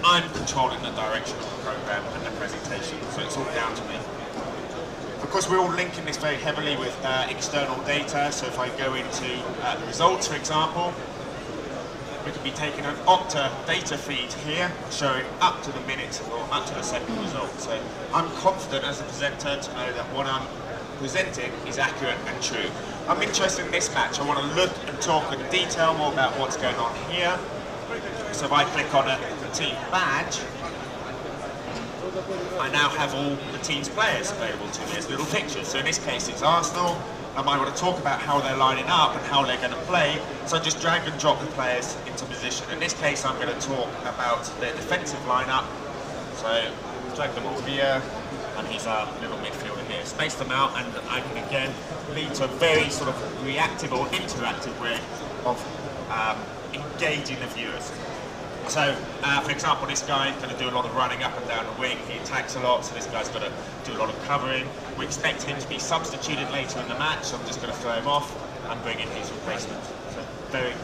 I'm controlling the direction of the program and the presentation, so it's all down to me. Of course, we're all linking this very heavily with external data, so if I go into the results, for example, we could be taking an Okta data feed here, showing up to the minute or up to the second result. So I'm confident as a presenter to know that what I'm presenting is accurate and true. I'm interested in this match. I want to look and talk in detail more about what's going on here. So if I click on a team badge, I now have all the team's players available to me as little pictures. So in this case it's Arsenal. I might want to talk about how they're lining up and how they're going to play. So I just drag and drop the players into position. In this case I'm going to talk about their defensive lineup. So drag them all here, and he's our little midfielder here. Space them out, and I can again lead to a very sort of reactive or interactive way of engaging the viewers. So, for example, this guy is going to do a lot of running up and down the wing. He attacks a lot, so this guy's got to do a lot of covering. We expect him to be substituted later in the match, so I'm just going to throw him off and bring in his replacement. So, very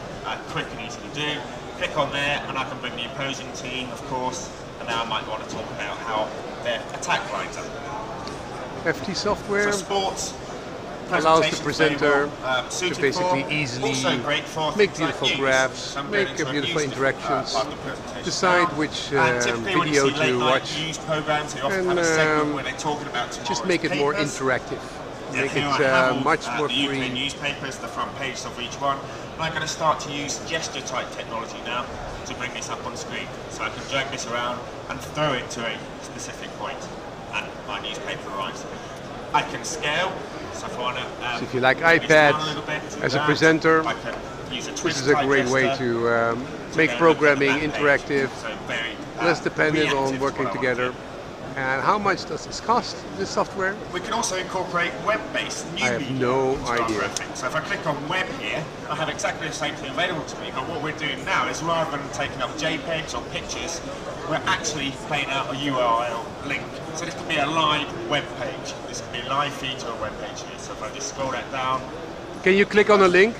quick and easy to do. Click on there, and I can bring the opposing team, of course, and now I might want to talk about how their attack lines up. FT software. So sports allows the presenter to basically easily make beautiful graphs, make beautiful interactions, decide which video to watch, and just make it more interactive. Make it much more free. The UK newspapers, the front page of each one. I'm going to start to use gesture type technology now to bring this up on screen. So I can drag this around and throw it to a specific point, and my newspaper arrives. I can scale. So if you like iPad as a presenter, this is a great way to make programming interactive, less dependent on working together. And how much does this cost, this software? We can also incorporate web-based new media. I have no idea. So if I click on web here, I have exactly the same thing available to me. But what we're doing now is, rather than taking up JPEGs or pictures, we're actually playing out a URL link. So this could be a live web page. This could be a live feed to a web page here. So if I just scroll that down. Can you click on a link?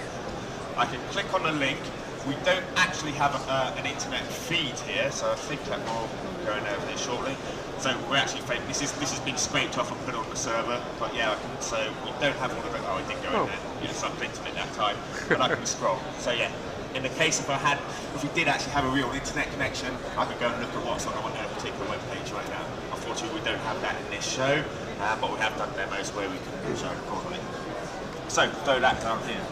I can click on a link. We don't actually have an internet feed here, so I think that will go in over here shortly. So we're actually this has been scraped off and put on the server, but yeah, so we don't have all of it. Oh, it did go in there. You know, so I clicked on it that time, but I can scroll. So yeah, in the case if we did actually have a real internet connection, I could go and look at what's on a particular web page right now. Unfortunately, we don't have that in this show, but we have done demos where we can show it accordingly. So throw that down here.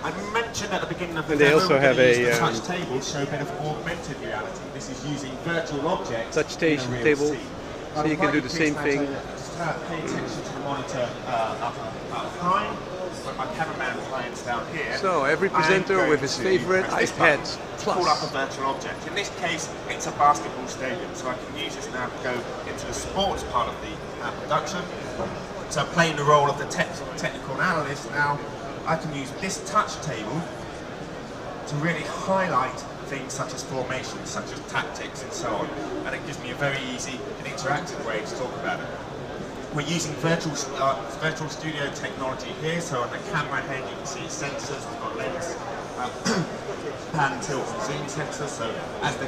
I mentioned at the beginning of the demo, they also have a touch table to show a bit of augmented reality. This is using virtual objects. Touch table, so you can do the same thing. Pay attention to the monitor up high. My cameraman clients down here. So every presenter with his favorite iPad Plus. Call up a virtual object. In this case, it's a basketball stadium, so I can use this now to go into the sports part of the production. So playing the role of the technical analyst now. I can use this touch table to really highlight things such as formations, such as tactics and so on, and it gives me a very easy and interactive way to talk about it. We're using virtual studio technology here, so on the camera head you can see sensors, we've got lens, pan, tilt and zoom sensors, so as the